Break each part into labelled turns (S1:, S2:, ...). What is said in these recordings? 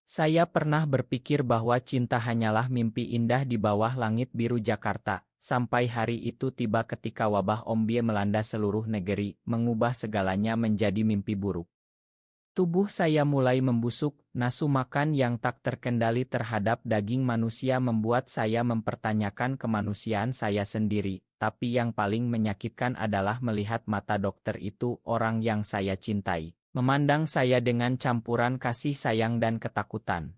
S1: Saya pernah berpikir bahwa cinta hanyalah mimpi indah di bawah langit biru Jakarta, sampai hari itu tiba ketika wabah ombye melanda seluruh negeri, mengubah segalanya menjadi mimpi buruk. Tubuh saya mulai membusuk, nafsu makan yang tak terkendali terhadap daging manusia membuat saya mempertanyakan kemanusiaan saya sendiri, tapi yang paling menyakitkan adalah melihat mata dokter itu, orang yang saya cintai, memandang saya dengan campuran kasih sayang dan ketakutan.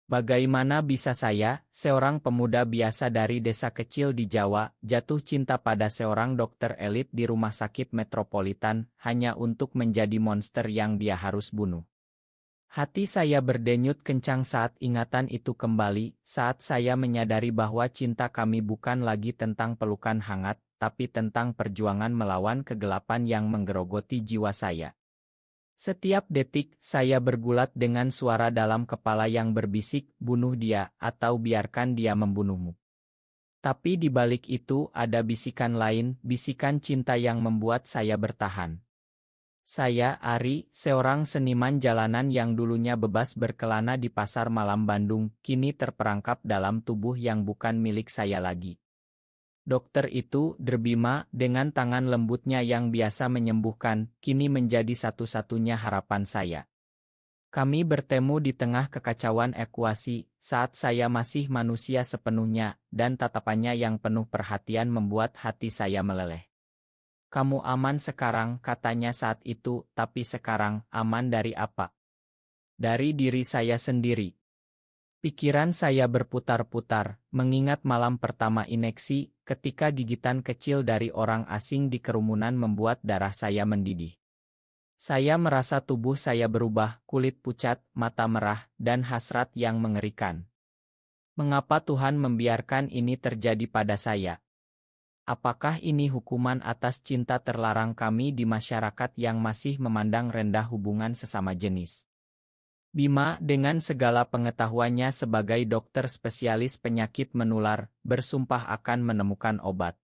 S1: Bagaimana bisa saya, seorang pemuda biasa dari desa kecil di Jawa, jatuh cinta pada seorang dokter elit di rumah sakit metropolitan, hanya untuk menjadi monster yang dia harus bunuh? Hati saya berdenyut kencang saat ingatan itu kembali, saat saya menyadari bahwa cinta kami bukan lagi tentang pelukan hangat, tapi tentang perjuangan melawan kegelapan yang menggerogoti jiwa saya. Setiap detik, saya bergulat dengan suara dalam kepala yang berbisik, bunuh dia, atau biarkan dia membunuhmu. Tapi di balik itu ada bisikan lain, bisikan cinta yang membuat saya bertahan. Saya, Ari, seorang seniman jalanan yang dulunya bebas berkelana di pasar malam Bandung, kini terperangkap dalam tubuh yang bukan milik saya lagi. Dokter itu, Derbima, dengan tangan lembutnya yang biasa menyembuhkan, kini menjadi satu-satunya harapan saya. Kami bertemu di tengah kekacauan ekuasi, saat saya masih manusia sepenuhnya, dan tatapannya yang penuh perhatian membuat hati saya meleleh. "Kamu aman sekarang," katanya saat itu, tapi sekarang, aman dari apa? Dari diri saya sendiri. Pikiran saya berputar-putar, mengingat malam pertama ineksi, ketika gigitan kecil dari orang asing di kerumunan membuat darah saya mendidih. Saya merasa tubuh saya berubah, kulit pucat, mata merah, dan hasrat yang mengerikan. Mengapa Tuhan membiarkan ini terjadi pada saya? Apakah ini hukuman atas cinta terlarang kami di masyarakat yang masih memandang rendah hubungan sesama jenis? Bima, dengan segala pengetahuannya sebagai dokter spesialis penyakit menular, bersumpah akan menemukan obat.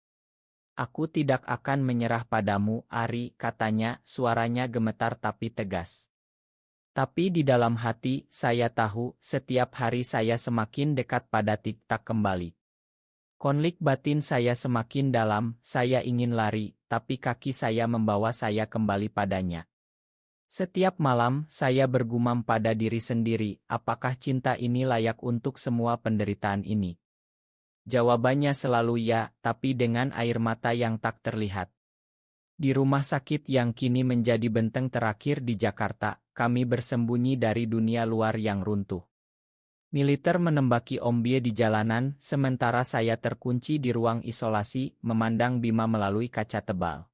S1: "Aku tidak akan menyerah padamu, Ari," katanya, suaranya gemetar tapi tegas. Tapi di dalam hati, saya tahu, setiap hari saya semakin dekat pada tik-tak kembali. Konflik batin saya semakin dalam, saya ingin lari, tapi kaki saya membawa saya kembali padanya. Setiap malam, saya bergumam pada diri sendiri, apakah cinta ini layak untuk semua penderitaan ini? Jawabannya selalu ya, tapi dengan air mata yang tak terlihat. Di rumah sakit yang kini menjadi benteng terakhir di Jakarta, kami bersembunyi dari dunia luar yang runtuh. Militer menembaki ombye di jalanan, sementara saya terkunci di ruang isolasi, memandang Bima melalui kaca tebal.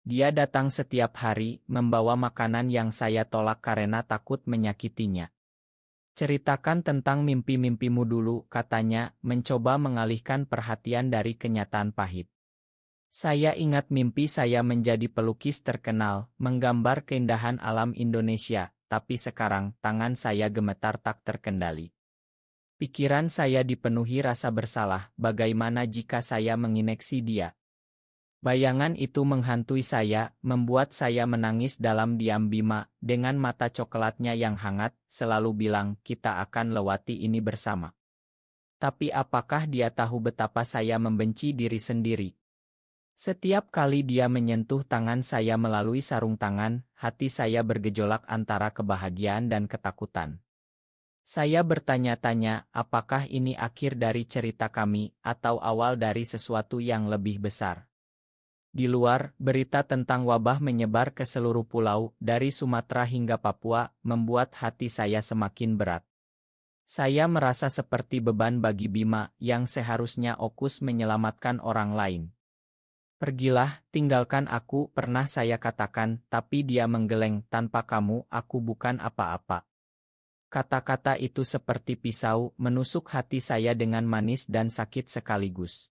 S1: Dia datang setiap hari, membawa makanan yang saya tolak karena takut menyakitinya. "Ceritakan tentang mimpi-mimpimu dulu," katanya, mencoba mengalihkan perhatian dari kenyataan pahit. Saya ingat mimpi saya menjadi pelukis terkenal, menggambar keindahan alam Indonesia, tapi sekarang, tangan saya gemetar tak terkendali. Pikiran saya dipenuhi rasa bersalah, bagaimana jika saya menginjeksi dia? Bayangan itu menghantui saya, membuat saya menangis dalam diam. Bima, dengan mata coklatnya yang hangat, selalu bilang, "Kita akan lewati ini bersama." Tapi apakah dia tahu betapa saya membenci diri sendiri? Setiap kali dia menyentuh tangan saya melalui sarung tangan, hati saya bergejolak antara kebahagiaan dan ketakutan. Saya bertanya-tanya, apakah ini akhir dari cerita kami, atau awal dari sesuatu yang lebih besar? Di luar, berita tentang wabah menyebar ke seluruh pulau, dari Sumatera hingga Papua, membuat hati saya semakin berat. Saya merasa seperti beban bagi Bima, yang seharusnya fokus menyelamatkan orang lain. "Pergilah, tinggalkan aku," pernah saya katakan, tapi dia menggeleng, "Tanpa kamu, aku bukan apa-apa." Kata-kata itu seperti pisau, menusuk hati saya dengan manis dan sakit sekaligus.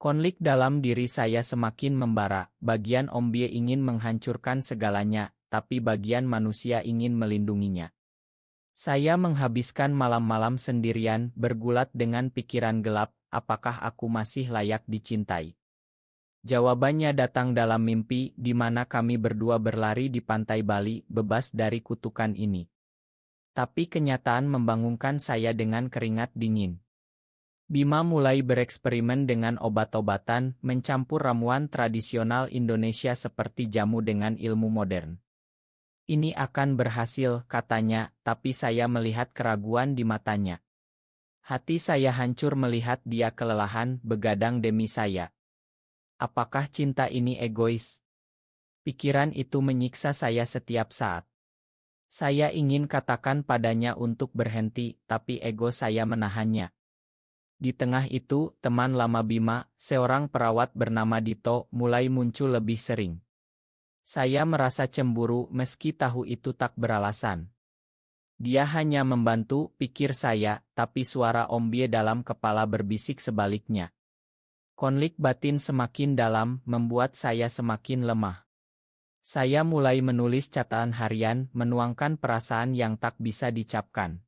S1: Konflik dalam diri saya semakin membara, bagian ombye ingin menghancurkan segalanya, tapi bagian manusia ingin melindunginya. Saya menghabiskan malam-malam sendirian, bergulat dengan pikiran gelap, apakah aku masih layak dicintai? Jawabannya datang dalam mimpi, di mana kami berdua berlari di pantai Bali, bebas dari kutukan ini. Tapi kenyataan membangunkan saya dengan keringat dingin. Bima mulai bereksperimen dengan obat-obatan, mencampur ramuan tradisional Indonesia seperti jamu dengan ilmu modern. Ini akan berhasil, katanya, tapi saya melihat keraguan di matanya. Hati saya hancur melihat dia kelelahan, begadang demi saya. Apakah cinta ini egois? Pikiran itu menyiksa saya setiap saat. Saya ingin katakan padanya untuk berhenti, tapi ego saya menahannya. Di tengah itu, teman lama Bima, seorang perawat bernama Dito, mulai muncul lebih sering. Saya merasa cemburu meski tahu itu tak beralasan. Dia hanya membantu, pikir saya, tapi suara Om Bie dalam kepala berbisik sebaliknya. Konflik batin semakin dalam, membuat saya semakin lemah. Saya mulai menulis catatan harian, menuangkan perasaan yang tak bisa dicapkan.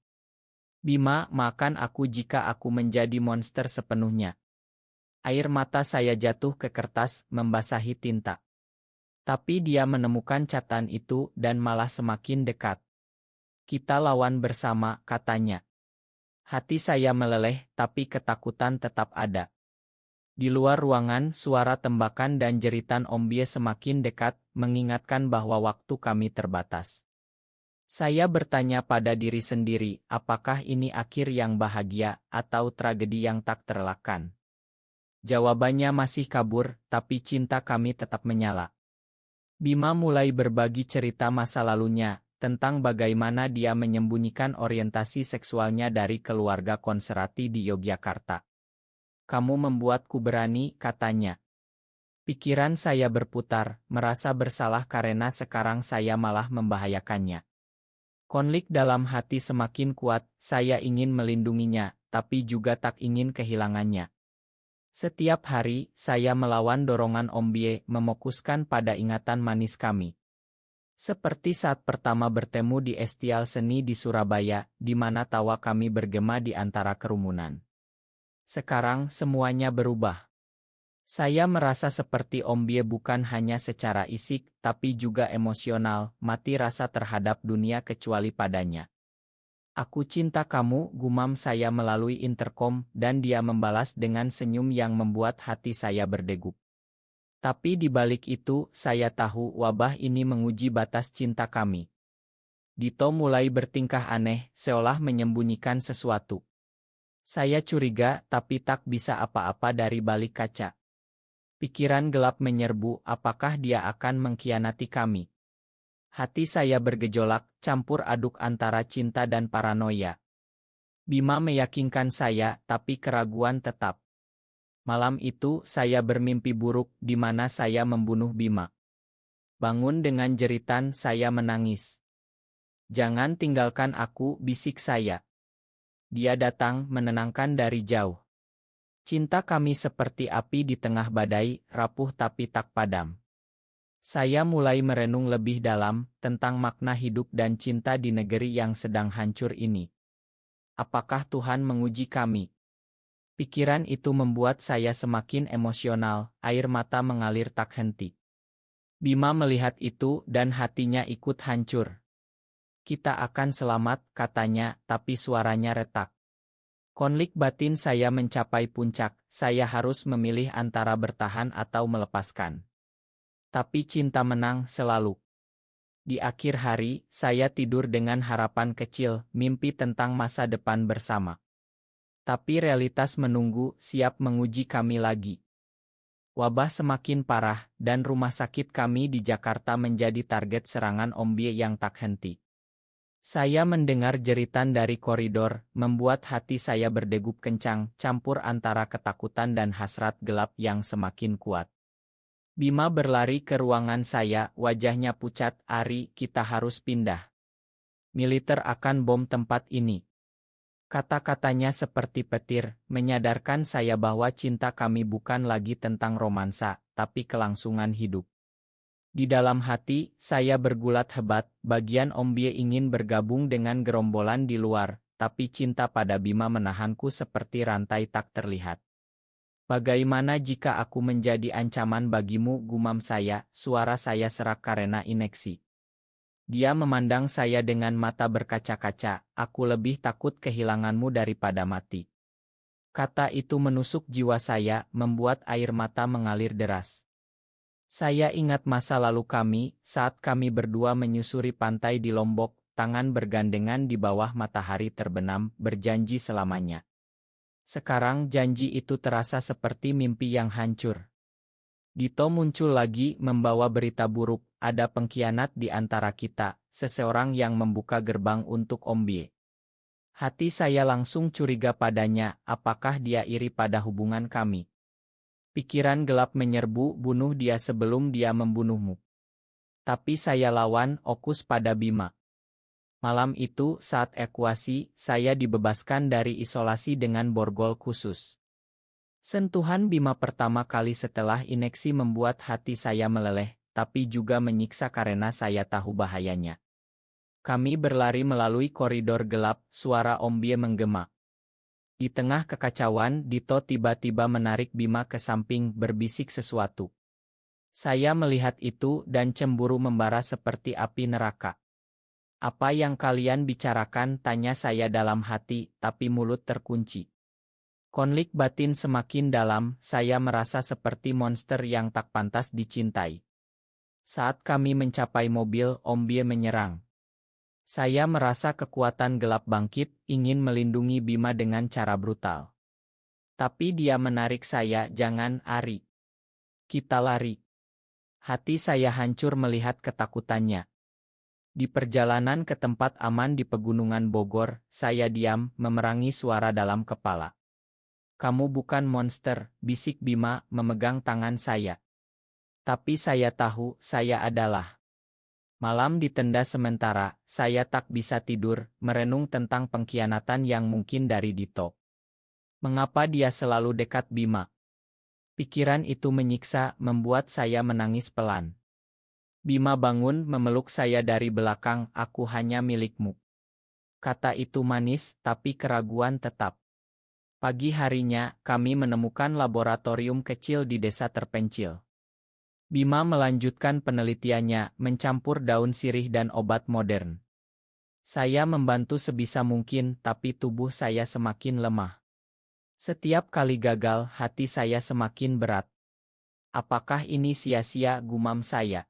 S1: Bima, maafkan aku jika aku menjadi monster sepenuhnya. Air mata saya jatuh ke kertas, membasahi tinta. Tapi dia menemukan catatan itu dan malah semakin dekat. Kita lawan bersama, katanya. Hati saya meleleh, tapi ketakutan tetap ada. Di luar ruangan, suara tembakan dan jeritan Om Bie semakin dekat, mengingatkan bahwa waktu kami terbatas. Saya bertanya pada diri sendiri, apakah ini akhir yang bahagia, atau tragedi yang tak terelakkan? Jawabannya masih kabur, tapi cinta kami tetap menyala. Bima mulai berbagi cerita masa lalunya, tentang bagaimana dia menyembunyikan orientasi seksualnya dari keluarga konservatif di Yogyakarta. Kamu membuatku berani, katanya. Pikiran saya berputar, merasa bersalah karena sekarang saya malah membahayakannya. Konflik dalam hati semakin kuat, saya ingin melindunginya, tapi juga tak ingin kehilangannya. Setiap hari, saya melawan dorongan Om Bie, memokuskan pada ingatan manis kami. Seperti saat pertama bertemu di Estial Seni di Surabaya, di mana tawa kami bergema di antara kerumunan. Sekarang semuanya berubah. Saya merasa seperti Om Bie bukan hanya secara isik, tapi juga emosional, mati rasa terhadap dunia kecuali padanya. Aku cinta kamu, gumam saya melalui interkom, dan dia membalas dengan senyum yang membuat hati saya berdegup. Tapi di balik itu, saya tahu wabah ini menguji batas cinta kami. Dito mulai bertingkah aneh, seolah menyembunyikan sesuatu. Saya curiga, tapi tak bisa apa-apa dari balik kaca. Pikiran gelap menyerbu, apakah dia akan mengkhianati kami? Hati saya bergejolak, campur aduk antara cinta dan paranoia. Bima meyakinkan saya, tapi keraguan tetap. Malam itu, saya bermimpi buruk, di mana saya membunuh Bima. Bangun dengan jeritan, saya menangis. Jangan tinggalkan aku, bisik saya. Dia datang, menenangkan dari jauh. Cinta kami seperti api di tengah badai, rapuh tapi tak padam. Saya mulai merenung lebih dalam tentang makna hidup dan cinta di negeri yang sedang hancur ini. Apakah Tuhan menguji kami? Pikiran itu membuat saya semakin emosional, air mata mengalir tak henti. Bima melihat itu dan hatinya ikut hancur. Kita akan selamat, katanya, tapi suaranya retak. Konflik batin saya mencapai puncak, saya harus memilih antara bertahan atau melepaskan. Tapi cinta menang selalu. Di akhir hari, saya tidur dengan harapan kecil, mimpi tentang masa depan bersama. Tapi realitas menunggu, siap menguji kami lagi. Wabah semakin parah, dan rumah sakit kami di Jakarta menjadi target serangan Om Bie yang tak henti. Saya mendengar jeritan dari koridor, membuat hati saya berdegup kencang, campur antara ketakutan dan hasrat gelap yang semakin kuat. Bima berlari ke ruangan saya, wajahnya pucat. Ari, kita harus pindah. Militer akan bom tempat ini. Kata-katanya seperti petir, menyadarkan saya bahwa cinta kami bukan lagi tentang romansa, tapi kelangsungan hidup. Di dalam hati, saya bergulat hebat, bagian Om Bie ingin bergabung dengan gerombolan di luar, tapi cinta pada Bima menahanku seperti rantai tak terlihat. Bagaimana jika aku menjadi ancaman bagimu, gumam saya, suara saya serak karena ineksi. Dia memandang saya dengan mata berkaca-kaca, aku lebih takut kehilanganmu daripada mati. Kata itu menusuk jiwa saya, membuat air mata mengalir deras. Saya ingat masa lalu kami, saat kami berdua menyusuri pantai di Lombok, tangan bergandengan di bawah matahari terbenam, berjanji selamanya. Sekarang janji itu terasa seperti mimpi yang hancur. Dito muncul lagi membawa berita buruk, ada pengkhianat di antara kita, seseorang yang membuka gerbang untuk Om Bie. Hati saya langsung curiga padanya, apakah dia iri pada hubungan kami? Pikiran gelap menyerbu, bunuh dia sebelum dia membunuhmu. Tapi saya lawan, fokus pada Bima. Malam itu, saat ekuasi, saya dibebaskan dari isolasi dengan borgol khusus. Sentuhan Bima pertama kali setelah ineksi membuat hati saya meleleh, tapi juga menyiksa karena saya tahu bahayanya. Kami berlari melalui koridor gelap, suara Om Bie menggema. Di tengah kekacauan, Dito tiba-tiba menarik Bima ke samping, berbisik sesuatu. Saya melihat itu dan cemburu membara seperti api neraka. Apa yang kalian bicarakan? Tanya saya dalam hati, tapi mulut terkunci. Konflik batin semakin dalam, saya merasa seperti monster yang tak pantas dicintai. Saat kami mencapai mobil, Om Bie menyerang. Saya merasa kekuatan gelap bangkit, ingin melindungi Bima dengan cara brutal. Tapi dia menarik saya, jangan, Ari. Kita lari. Hati saya hancur melihat ketakutannya. Di perjalanan ke tempat aman di pegunungan Bogor, saya diam, memerangi suara dalam kepala. Kamu bukan monster, bisik Bima, memegang tangan saya. Tapi saya tahu, saya adalah. Malam di tenda sementara, saya tak bisa tidur, merenung tentang pengkhianatan yang mungkin dari Dito. Mengapa dia selalu dekat Bima? Pikiran itu menyiksa, membuat saya menangis pelan. Bima bangun, memeluk saya dari belakang, aku hanya milikmu. Kata itu manis, tapi keraguan tetap. Pagi harinya, kami menemukan laboratorium kecil di desa terpencil. Bima melanjutkan penelitiannya, mencampur daun sirih dan obat modern. Saya membantu sebisa mungkin, tapi tubuh saya semakin lemah. Setiap kali gagal, hati saya semakin berat. Apakah ini sia-sia, gumam saya.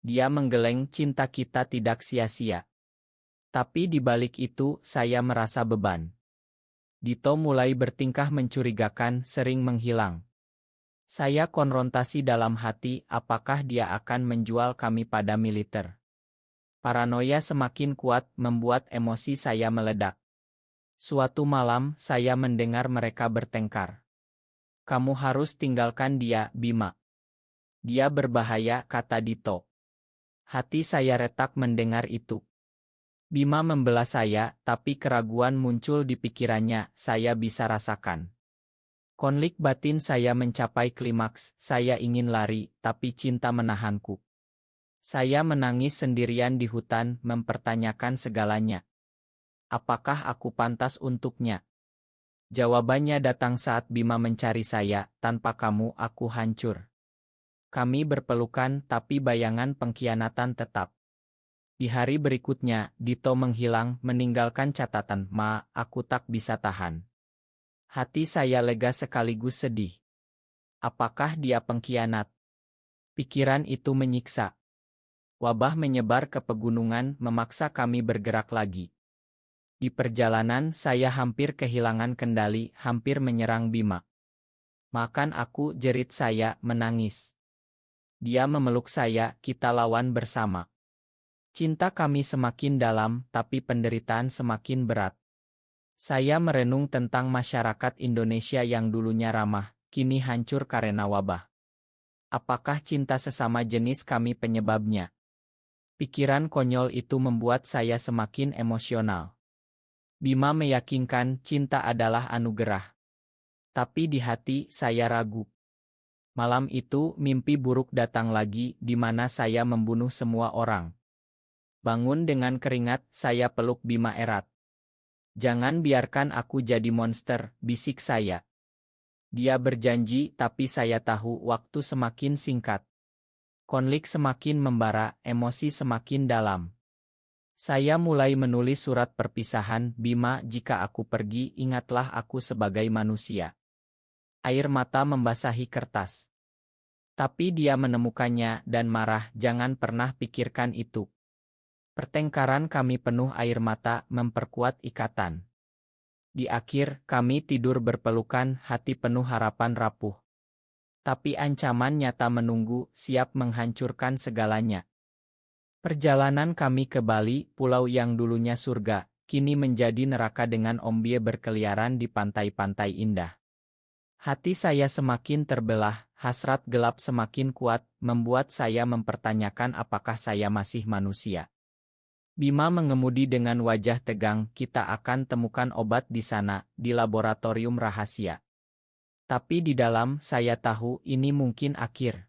S1: Dia menggeleng, cinta kita tidak sia-sia. Tapi di balik itu, saya merasa beban. Dito mulai bertingkah mencurigakan, sering menghilang. Saya konfrontasi dalam hati, apakah dia akan menjual kami pada militer. Paranoia semakin kuat, membuat emosi saya meledak. Suatu malam, saya mendengar mereka bertengkar. Kamu harus tinggalkan dia, Bima. Dia berbahaya, kata Dito. Hati saya retak mendengar itu. Bima membela saya, tapi keraguan muncul di pikirannya, saya bisa rasakan. Konflik batin saya mencapai klimaks, saya ingin lari, tapi cinta menahanku. Saya menangis sendirian di hutan, mempertanyakan segalanya. Apakah aku pantas untuknya? Jawabannya datang saat Bima mencari saya, tanpa kamu aku hancur. Kami berpelukan, tapi bayangan pengkhianatan tetap. Di hari berikutnya, Dito menghilang, meninggalkan catatan, Ma, aku tak bisa tahan. Hati saya lega sekaligus sedih. Apakah dia pengkhianat? Pikiran itu menyiksa. Wabah menyebar ke pegunungan, memaksa kami bergerak lagi. Di perjalanan, saya hampir kehilangan kendali, hampir menyerang Bima. Makan aku, jerit saya, menangis. Dia memeluk saya, kita lawan bersama. Cinta kami semakin dalam, tapi penderitaan semakin berat. Saya merenung tentang masyarakat Indonesia yang dulunya ramah, kini hancur karena wabah. Apakah cinta sesama jenis kami penyebabnya? Pikiran konyol itu membuat saya semakin emosional. Bima meyakinkan cinta adalah anugerah. Tapi di hati saya ragu. Malam itu mimpi buruk datang lagi, di mana saya membunuh semua orang. Bangun dengan keringat, saya peluk Bima erat. Jangan biarkan aku jadi monster, bisik saya. Dia berjanji, tapi saya tahu waktu semakin singkat. Konflik semakin membara, emosi semakin dalam. Saya mulai menulis surat perpisahan, Bima, jika aku pergi, ingatlah aku sebagai manusia. Air mata membasahi kertas. Tapi dia menemukannya dan marah, jangan pernah pikirkan itu. Pertengkaran kami penuh air mata, memperkuat ikatan. Di akhir, kami tidur berpelukan, hati penuh harapan rapuh. Tapi ancaman nyata menunggu, siap menghancurkan segalanya. Perjalanan kami ke Bali, pulau yang dulunya surga, kini menjadi neraka dengan ombie berkeliaran di pantai-pantai indah. Hati saya semakin terbelah, hasrat gelap semakin kuat, membuat saya mempertanyakan apakah saya masih manusia. Bima mengemudi dengan wajah tegang, kita akan temukan obat di sana, di laboratorium rahasia. Tapi di dalam, saya tahu ini mungkin akhir.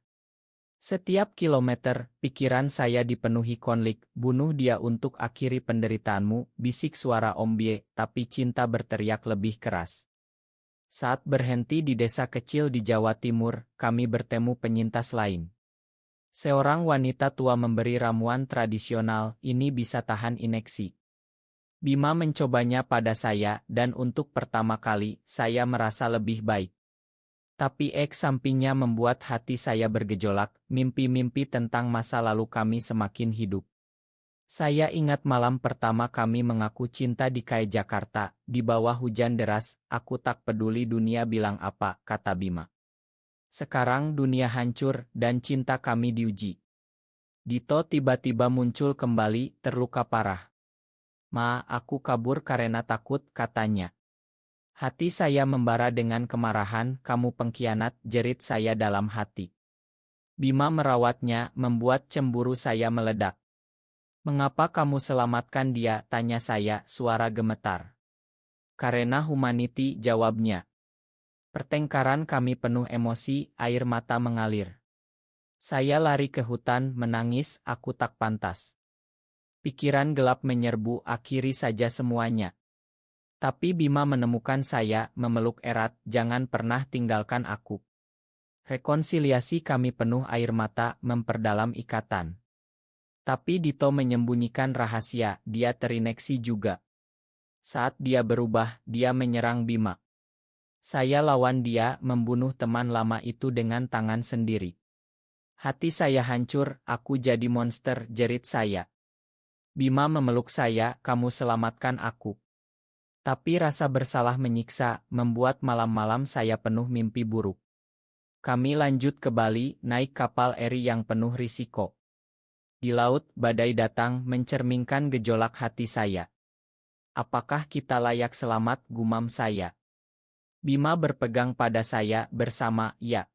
S1: Setiap kilometer, pikiran saya dipenuhi konflik, bunuh dia untuk akhiri penderitaanmu, bisik suara ombie, tapi cinta berteriak lebih keras. Saat berhenti di desa kecil di Jawa Timur, kami bertemu penyintas lain. Seorang wanita tua memberi ramuan tradisional, ini bisa tahan infeksi. Bima mencobanya pada saya, dan untuk pertama kali, saya merasa lebih baik. Tapi sampingnya membuat hati saya bergejolak, mimpi-mimpi tentang masa lalu kami semakin hidup. Saya ingat malam pertama kami mengaku cinta di Kai Jakarta, di bawah hujan deras, aku tak peduli dunia bilang apa, kata Bima. Sekarang dunia hancur, dan cinta kami diuji. Dito tiba-tiba muncul kembali, terluka parah. Ma, aku kabur karena takut, katanya. Hati saya membara dengan kemarahan, kamu pengkhianat, jerit saya dalam hati. Bima merawatnya, membuat cemburu saya meledak. Mengapa kamu selamatkan dia, tanya saya, suara gemetar. Karena humanity, jawabnya. Pertengkaran kami penuh emosi, air mata mengalir. Saya lari ke hutan, menangis, aku tak pantas. Pikiran gelap menyerbu, akhiri saja semuanya. Tapi Bima menemukan saya, memeluk erat, jangan pernah tinggalkan aku. Rekonsiliasi kami penuh air mata, memperdalam ikatan. Tapi Dito menyembunyikan rahasia, dia terinfeksi juga. Saat dia berubah, dia menyerang Bima. Saya lawan dia, membunuh teman lama itu dengan tangan sendiri. Hati saya hancur, aku jadi monster, jerit saya. Bima memeluk saya, kamu selamatkan aku. Tapi rasa bersalah menyiksa, membuat malam-malam saya penuh mimpi buruk. Kami lanjut ke Bali, naik kapal eri yang penuh risiko. Di laut, badai datang, mencerminkan gejolak hati saya. Apakah kita layak selamat, gumam saya. Bima berpegang pada saya, bersama, ya.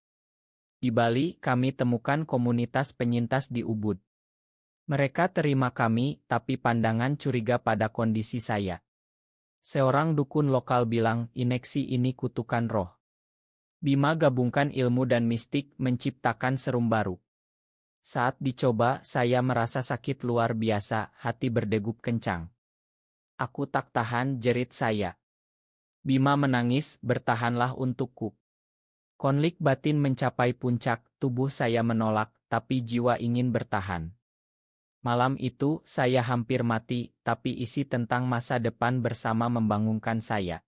S1: Di Bali, kami temukan komunitas penyintas di Ubud. Mereka terima kami, tapi pandangan curiga pada kondisi saya. Seorang dukun lokal bilang, infeksi ini kutukan roh. Bima gabungkan ilmu dan mistik, menciptakan serum baru. Saat dicoba, saya merasa sakit luar biasa, hati berdegup kencang. Aku tak tahan, jerit saya. Bima menangis, bertahanlah untukku. Konflik batin mencapai puncak, tubuh saya menolak, tapi jiwa ingin bertahan. Malam itu, saya hampir mati, tapi isi tentang masa depan bersama membangunkan saya.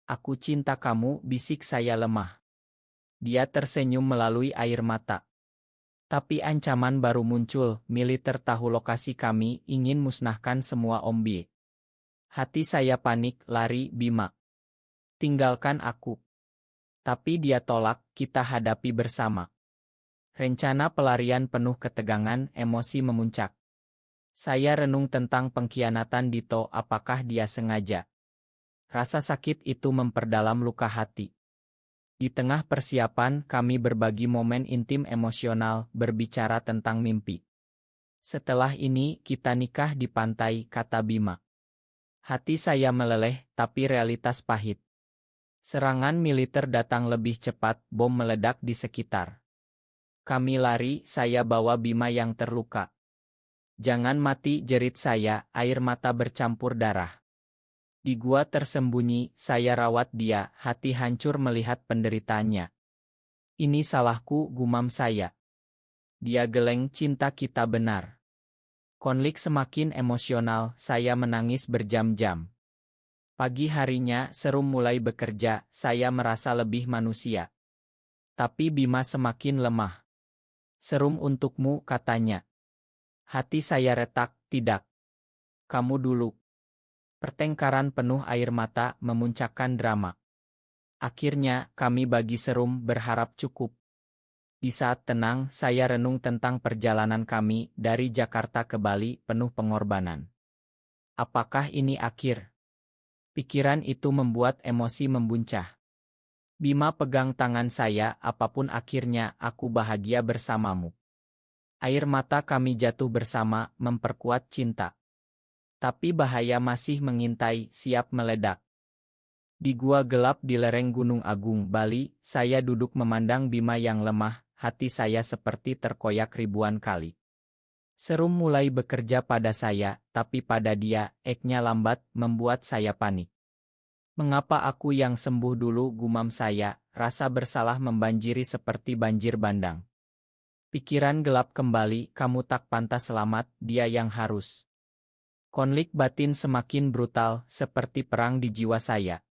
S1: Aku cinta kamu, bisik saya lemah. Dia tersenyum melalui air mata. Tapi ancaman baru muncul, militer tahu lokasi kami, ingin musnahkan semua ombie. Hati saya panik, lari, Bima. Tinggalkan aku. Tapi dia tolak, kita hadapi bersama. Rencana pelarian penuh ketegangan, emosi memuncak. Saya renung tentang pengkhianatan Dito, apakah dia sengaja? Rasa sakit itu memperdalam luka hati. Di tengah persiapan, kami berbagi momen intim emosional, berbicara tentang mimpi. Setelah ini, kita nikah di pantai, kata Bima. Hati saya meleleh, tapi realitas pahit. Serangan militer datang lebih cepat, bom meledak di sekitar. Kami lari, saya bawa Bima yang terluka. Jangan mati, jerit saya, air mata bercampur darah. Di gua tersembunyi, saya rawat dia, hati hancur melihat penderitaannya. Ini salahku, gumam saya. Dia geleng, cinta kita benar. Konflik semakin emosional, saya menangis berjam-jam. Pagi harinya, Serum mulai bekerja, saya merasa lebih manusia. Tapi Bima semakin lemah. Serum untukmu, katanya. Hati saya retak, tidak. Kamu dulu. Pertengkaran penuh air mata memuncakkan drama. Akhirnya, kami bagi serum berharap cukup. Di saat tenang, saya renung tentang perjalanan kami dari Jakarta ke Bali penuh pengorbanan. Apakah ini akhir? Pikiran itu membuat emosi membuncah. Bima pegang tangan saya, apapun akhirnya, aku bahagia bersamamu. Air mata kami jatuh bersama, memperkuat cinta. Tapi bahaya masih mengintai, siap meledak. Di gua gelap di lereng Gunung Agung, Bali, saya duduk memandang Bima yang lemah, hati saya seperti terkoyak ribuan kali. Serum mulai bekerja pada saya, tapi pada dia, eknya lambat, membuat saya panik. Mengapa aku yang sembuh dulu, gumam saya, rasa bersalah membanjiri seperti banjir bandang. Pikiran gelap kembali, kamu tak pantas selamat, dia yang harus. Konflik batin semakin brutal, seperti perang di jiwa saya.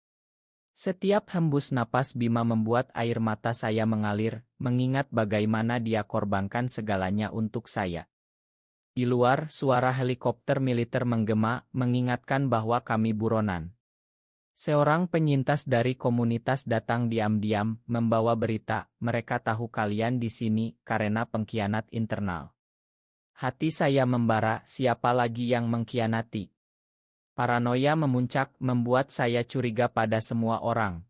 S1: Setiap hembus napas Bima membuat air mata saya mengalir, mengingat bagaimana dia korbankan segalanya untuk saya. Di luar, suara helikopter militer menggema, mengingatkan bahwa kami buronan. Seorang penyintas dari komunitas datang diam-diam, membawa berita, mereka tahu kalian di sini, karena pengkhianat internal. Hati saya membara, siapa lagi yang mengkhianati? Paranoia memuncak, membuat saya curiga pada semua orang.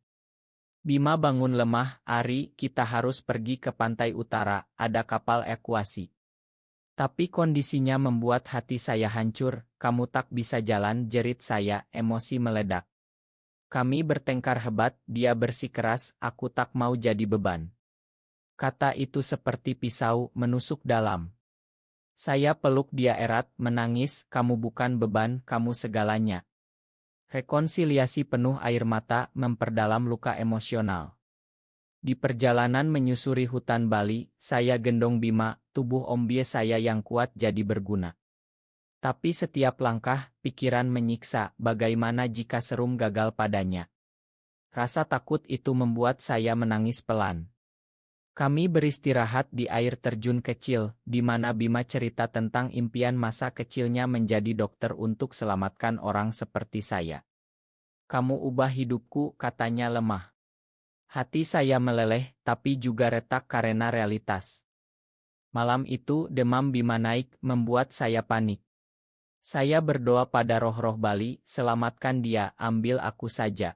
S1: Bima bangun lemah, Ari, kita harus pergi ke pantai utara, ada kapal evakuasi. Tapi kondisinya membuat hati saya hancur, kamu tak bisa jalan, jerit saya, emosi meledak. Kami bertengkar hebat, dia bersikeras, aku tak mau jadi beban. Kata itu seperti pisau, menusuk dalam. Saya peluk dia erat, menangis, kamu bukan beban, kamu segalanya. Rekonsiliasi penuh air mata, memperdalam luka emosional. Di perjalanan menyusuri hutan Bali, saya gendong Bima, tubuh ombie saya yang kuat jadi berguna. Tapi setiap langkah, pikiran menyiksa, bagaimana jika serum gagal padanya. Rasa takut itu membuat saya menangis pelan. Kami beristirahat di air terjun kecil, di mana Bima cerita tentang impian masa kecilnya menjadi dokter untuk selamatkan orang seperti saya. Kamu ubah hidupku, katanya lemah. Hati saya meleleh, tapi juga retak karena realitas. Malam itu demam Bima naik, membuat saya panik. Saya berdoa pada roh-roh Bali, selamatkan dia, ambil aku saja.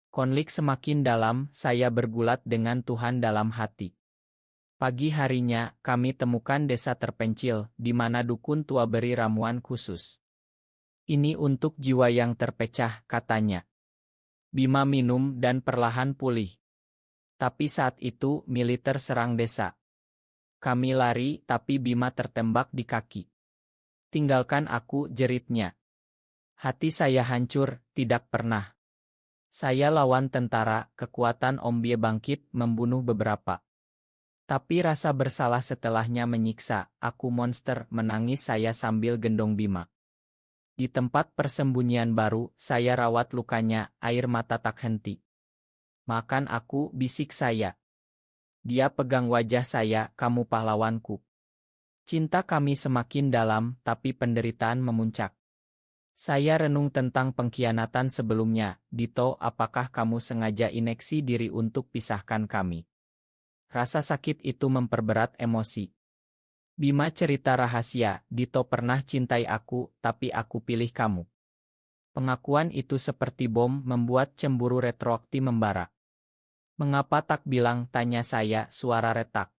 S1: Konflik semakin dalam, saya bergulat dengan Tuhan dalam hati. Pagi harinya, kami temukan desa terpencil, di mana dukun tua beri ramuan khusus. Ini untuk jiwa yang terpecah, katanya. Bima minum dan perlahan pulih. Tapi saat itu, militer serang desa. Kami lari, tapi Bima tertembak di kaki. Tinggalkan aku, jeritnya. Hati saya hancur, tidak pernah. Saya lawan tentara, kekuatan ombie bangkit, membunuh beberapa. Tapi rasa bersalah setelahnya menyiksa, aku monster, menangis saya sambil gendong Bima. Di tempat persembunyian baru, saya rawat lukanya, air mata tak henti. Makan aku, bisik saya. Dia pegang wajah saya, kamu pahlawanku. Cinta kami semakin dalam, tapi penderitaan memuncak. Saya renung tentang pengkhianatan sebelumnya, Dito, apakah kamu sengaja injeksi diri untuk pisahkan kami? Rasa sakit itu memperberat emosi. Bima cerita rahasia, Dito pernah cintai aku, tapi aku pilih kamu. Pengakuan itu seperti bom, membuat cemburu retroaktif membara. Mengapa tak bilang, tanya saya, suara retak.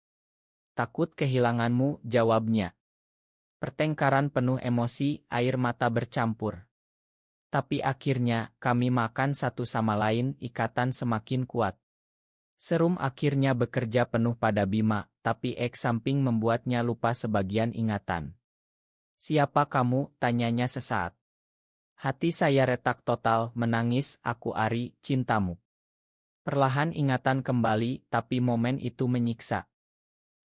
S1: Takut kehilanganmu, jawabnya. Pertengkaran penuh emosi, air mata bercampur. Tapi akhirnya, kami makan satu sama lain, ikatan semakin kuat. Serum akhirnya bekerja penuh pada Bima, tapi samping membuatnya lupa sebagian ingatan. Siapa kamu? Tanyanya sesaat. Hati saya retak total, menangis, aku Ari, cintamu. Perlahan ingatan kembali, tapi momen itu menyiksa.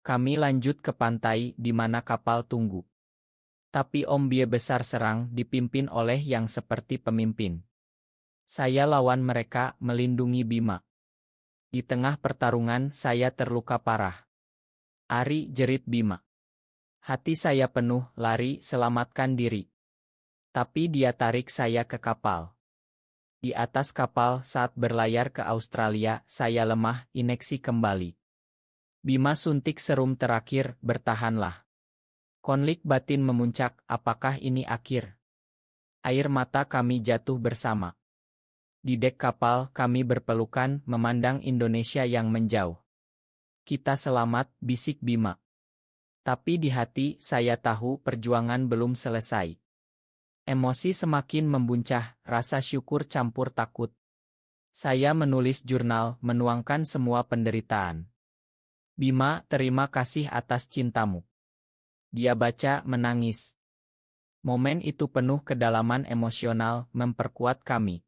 S1: Kami lanjut ke pantai di mana kapal tunggu. Tapi ombie besar serang dipimpin oleh yang seperti pemimpin. Saya lawan mereka melindungi Bima. Di tengah pertarungan saya terluka parah. Ari, jerit Bima. Hati saya penuh, lari, selamatkan diri. Tapi dia tarik saya ke kapal. Di atas kapal saat berlayar ke Australia, saya lemah, ineksi kembali. Bima suntik serum terakhir, bertahanlah. Konflik batin memuncak, apakah ini akhir? Air mata kami jatuh bersama. Di dek kapal, kami berpelukan, memandang Indonesia yang menjauh. Kita selamat, bisik Bima. Tapi di hati, saya tahu perjuangan belum selesai. Emosi semakin membuncah, rasa syukur campur takut. Saya menulis jurnal, menuangkan semua penderitaan. Bima, terima kasih atas cintamu. Dia baca, menangis. Momen itu penuh kedalaman emosional, memperkuat kami.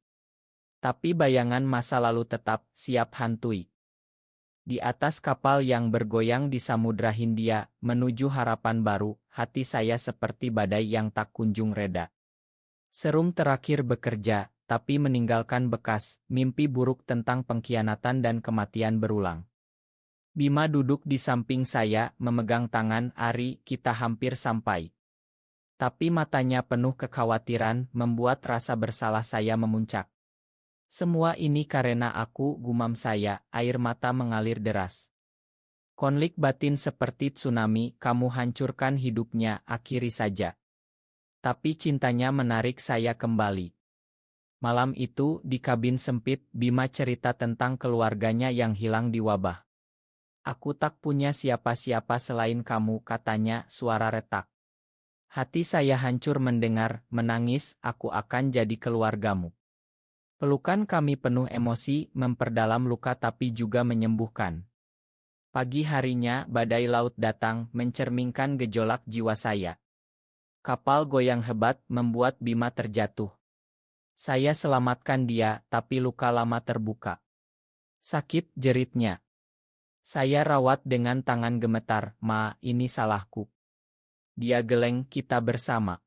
S1: Tapi bayangan masa lalu tetap siap hantui. Di atas kapal yang bergoyang di Samudra Hindia, menuju harapan baru, hati saya seperti badai yang tak kunjung reda. Serum terakhir bekerja, tapi meninggalkan bekas, mimpi buruk tentang pengkhianatan dan kematian berulang. Bima duduk di samping saya, memegang tangan. Ari, kita hampir sampai. Tapi matanya penuh kekhawatiran, membuat rasa bersalah saya memuncak. Semua ini karena aku, gumam saya, air mata mengalir deras. Konflik batin seperti tsunami, kamu hancurkan hidupnya, akhiri saja. Tapi cintanya menarik saya kembali. Malam itu, di kabin sempit, Bima cerita tentang keluarganya yang hilang di wabah. Aku tak punya siapa-siapa selain kamu, katanya, suara retak. Hati saya hancur mendengar, menangis, aku akan jadi keluargamu. Pelukan kami penuh emosi, memperdalam luka tapi juga menyembuhkan. Pagi harinya, badai laut datang, mencerminkan gejolak jiwa saya. Kapal goyang hebat, membuat Bima terjatuh. Saya selamatkan dia, tapi luka lama terbuka. Sakit, jeritnya. Saya rawat dengan tangan gemetar, Ma, ini salahku. Dia geleng, kita bersama.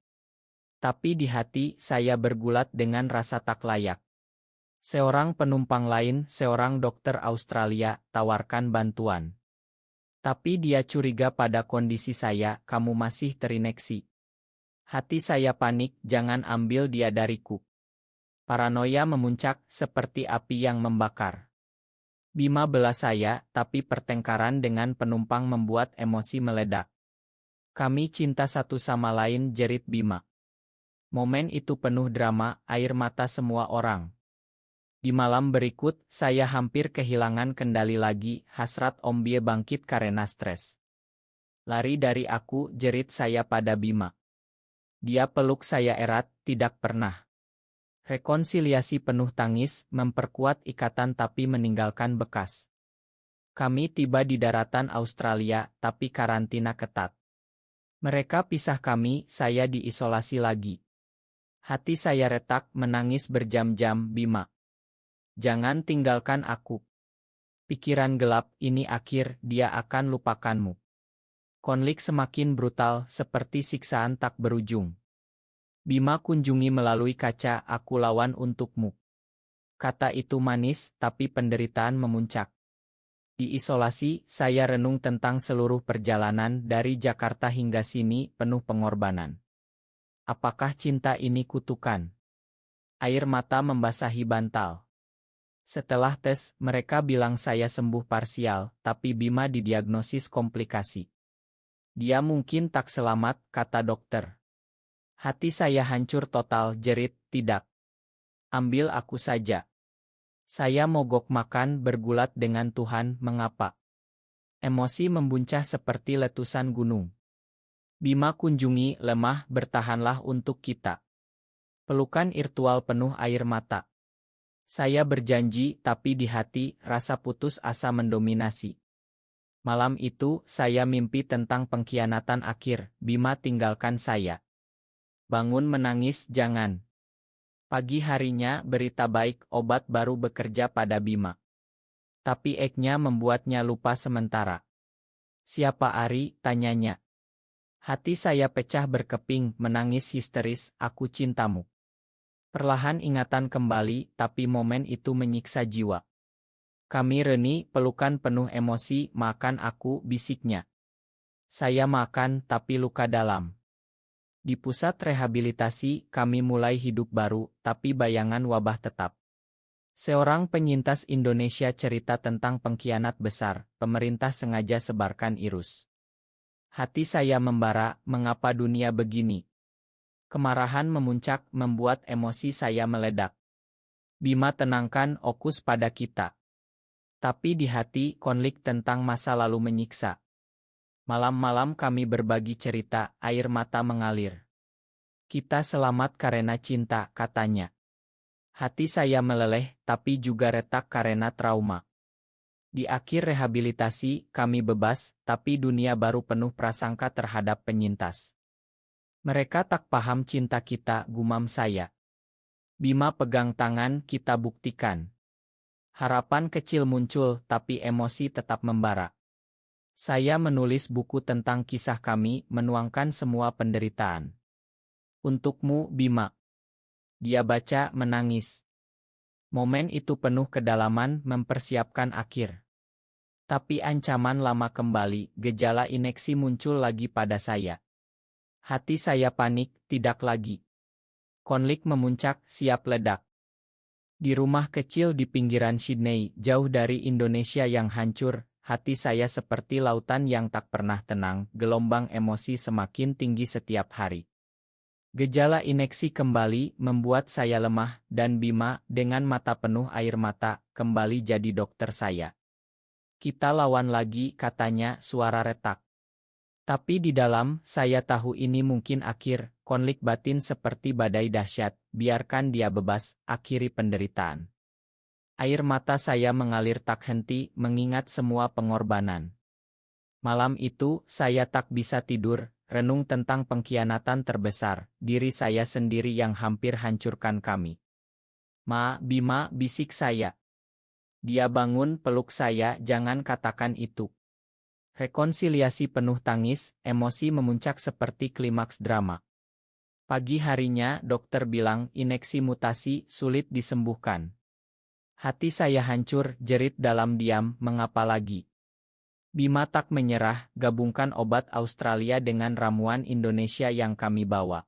S1: Tapi di hati, saya bergulat dengan rasa tak layak. Seorang penumpang lain, seorang dokter Australia, tawarkan bantuan. Tapi dia curiga pada kondisi saya, kamu masih terinfeksi. Hati saya panik, jangan ambil dia dariku. Paranoia memuncak, seperti api yang membakar. Bima bela saya, tapi pertengkaran dengan penumpang membuat emosi meledak. Kami cinta satu sama lain, jerit Bima. Momen itu penuh drama, air mata semua orang. Di malam berikut, saya hampir kehilangan kendali lagi, hasrat ombie bangkit karena stres. Lari dari aku, jerit saya pada Bima. Dia peluk saya erat, tidak pernah. Rekonsiliasi penuh tangis, memperkuat ikatan tapi meninggalkan bekas. Kami tiba di daratan Australia, tapi karantina ketat. Mereka pisah kami, saya diisolasi lagi. Hati saya retak, menangis berjam-jam, Bima. Jangan tinggalkan aku. Pikiran gelap, ini akhir, dia akan lupakanmu. Konflik semakin brutal, seperti siksaan tak berujung. Bima kunjungi melalui kaca, aku lawan untukmu. Kata itu manis, tapi penderitaan memuncak. Di isolasi, saya renung tentang seluruh perjalanan dari Jakarta hingga sini, penuh pengorbanan. Apakah cinta ini kutukan? Air mata membasahi bantal. Setelah tes, mereka bilang saya sembuh parsial, tapi Bima didiagnosis komplikasi. Dia mungkin tak selamat, kata dokter. Hati saya hancur total, jerit, tidak. Ambil aku saja. Saya mogok makan, bergulat dengan Tuhan, mengapa? Emosi membuncah seperti letusan gunung. Bima kunjungi, lemah, bertahanlah untuk kita. Pelukan virtual penuh air mata. Saya berjanji, tapi di hati, rasa putus asa mendominasi. Malam itu, saya mimpi tentang pengkhianatan akhir, Bima tinggalkan saya. Bangun menangis, jangan. Pagi harinya, berita baik, obat baru bekerja pada Bima. Tapi eknya membuatnya lupa sementara. Siapa Ari? Tanyanya. Hati saya pecah berkeping, menangis histeris, aku cintamu. Perlahan ingatan kembali, tapi momen itu menyiksa jiwa. Kami reni, pelukan penuh emosi, makan aku, bisiknya. Saya makan, tapi luka dalam. Di pusat rehabilitasi, kami mulai hidup baru, tapi bayangan wabah tetap. Seorang penyintas Indonesia cerita tentang pengkhianat besar, pemerintah sengaja sebarkan virus. Hati saya membara, mengapa dunia begini? Kemarahan memuncak, membuat emosi saya meledak. Bima tenangkan Okus pada kita. Tapi di hati, konflik tentang masa lalu menyiksa. Malam-malam kami berbagi cerita, air mata mengalir. Kita selamat karena cinta, katanya. Hati saya meleleh, tapi juga retak karena trauma. Di akhir rehabilitasi, kami bebas, tapi dunia baru penuh prasangka terhadap penyintas. Mereka tak paham cinta kita, gumam saya. Bima pegang tangan, kita buktikan. Harapan kecil muncul, tapi emosi tetap membara. Saya menulis buku tentang kisah kami, menuangkan semua penderitaan. Untukmu, Bima. Dia baca, menangis. Momen itu penuh kedalaman, mempersiapkan akhir. Tapi ancaman lama kembali, gejala ineksi muncul lagi pada saya. Hati saya panik, tidak lagi. Konflik memuncak, siap ledak. Di rumah kecil di pinggiran Sydney, jauh dari Indonesia yang hancur, hati saya seperti lautan yang tak pernah tenang, gelombang emosi semakin tinggi setiap hari. Gejala ineksi kembali, membuat saya lemah, dan Bima, dengan mata penuh air mata, kembali jadi dokter saya. Kita lawan lagi, katanya, suara retak. Tapi di dalam, saya tahu ini mungkin akhir, konflik batin seperti badai dahsyat, biarkan dia bebas, akhiri penderitaan. Air mata saya mengalir tak henti, mengingat semua pengorbanan. Malam itu, saya tak bisa tidur, renung tentang pengkhianatan terbesar, diri saya sendiri yang hampir hancurkan kami. Ma, Bima, bisik saya. Dia bangun, peluk saya, jangan katakan itu. Rekonsiliasi penuh tangis, emosi memuncak seperti klimaks drama. Pagi harinya, dokter bilang ineksi mutasi, sulit disembuhkan. Hati saya hancur, jerit dalam diam, mengapa lagi? Bima tak menyerah, gabungkan obat Australia dengan ramuan Indonesia yang kami bawa.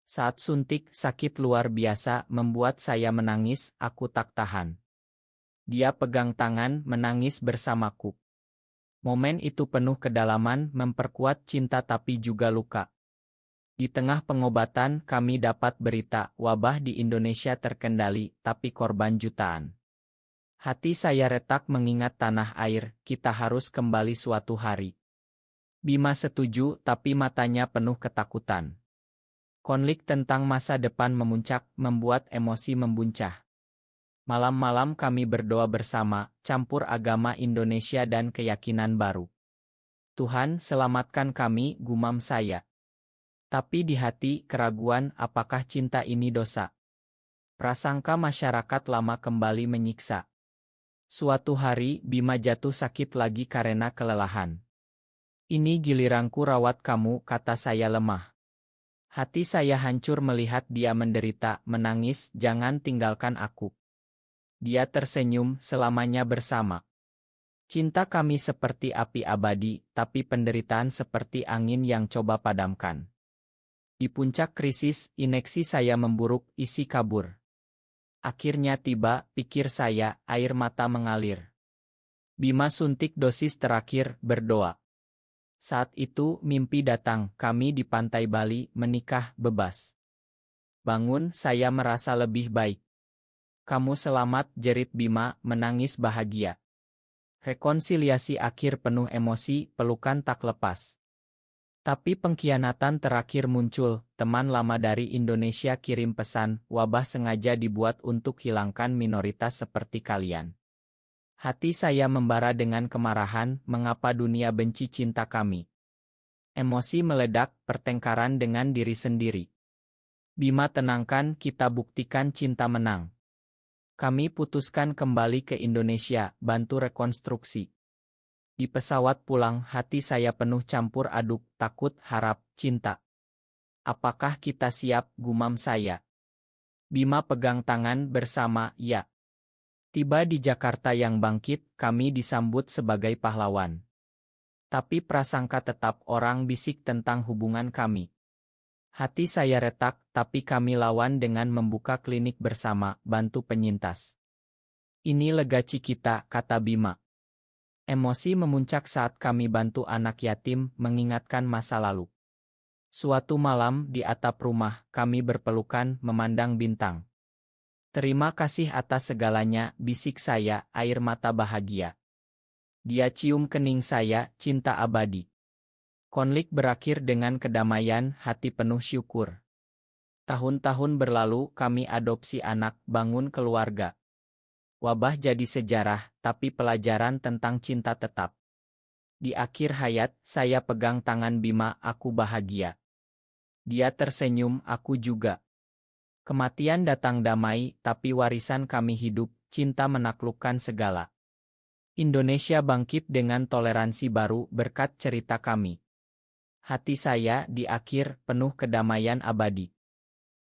S1: Saat suntik, sakit luar biasa, membuat saya menangis, aku tak tahan. Dia pegang tangan, menangis bersamaku. Momen itu penuh kedalaman, memperkuat cinta tapi juga luka. Di tengah pengobatan, kami dapat berita, wabah di Indonesia terkendali, tapi korban jutaan. Hati saya retak mengingat tanah air, kita harus kembali suatu hari. Bima setuju, tapi matanya penuh ketakutan. Konflik tentang masa depan memuncak, membuat emosi membuncah. Malam-malam kami berdoa bersama, campur agama Indonesia dan keyakinan baru. Tuhan, selamatkan kami, gumam saya. Tapi di hati, keraguan, apakah cinta ini dosa? Prasangka masyarakat lama kembali menyiksa. Suatu hari, Bima jatuh sakit lagi karena kelelahan. Ini giliranku rawat kamu, kata saya lemah. Hati saya hancur melihat dia menderita, menangis, jangan tinggalkan aku. Dia tersenyum, selamanya bersama. Cinta kami seperti api abadi, tapi penderitaan seperti angin yang coba padamkan. Di puncak krisis, ineksi saya memburuk, isi kabur. Akhirnya tiba, pikir saya, air mata mengalir. Bima suntik dosis terakhir, berdoa. Saat itu, mimpi datang, kami di pantai Bali, menikah, bebas. Bangun, saya merasa lebih baik. Kamu selamat, jerit Bima, menangis bahagia. Rekonsiliasi akhir penuh emosi, pelukan tak lepas. Tapi pengkhianatan terakhir muncul, teman lama dari Indonesia kirim pesan, wabah sengaja dibuat untuk hilangkan minoritas seperti kalian. Hati saya membara dengan kemarahan, mengapa dunia benci cinta kami. Emosi meledak, pertengkaran dengan diri sendiri. Bima tenangkan, kita buktikan cinta menang. Kami putuskan kembali ke Indonesia, bantu rekonstruksi. Di pesawat pulang, hati saya penuh campur aduk, takut, harap, cinta. Apakah kita siap, gumam saya. Bima pegang tangan bersama, ya. Tiba di Jakarta yang bangkit, kami disambut sebagai pahlawan. Tapi prasangka tetap orang bisik tentang hubungan kami. Hati saya retak, tapi kami lawan dengan membuka klinik bersama, bantu penyintas. Ini legacy kita, kata Bima. Emosi memuncak saat kami bantu anak yatim, mengingatkan masa lalu. Suatu malam, di atap rumah, kami berpelukan, memandang bintang. Terima kasih atas segalanya, bisik saya, air mata bahagia. Dia cium kening saya, cinta abadi. Konflik berakhir dengan kedamaian, hati penuh syukur. Tahun-tahun berlalu, kami adopsi anak, bangun keluarga. Wabah jadi sejarah, tapi pelajaran tentang cinta tetap. Di akhir hayat, saya pegang tangan Bima, aku bahagia. Dia tersenyum, aku juga. Kematian datang damai, tapi warisan kami hidup, cinta menaklukkan segala. Indonesia bangkit dengan toleransi baru berkat cerita kami. Hati saya di akhir penuh kedamaian abadi.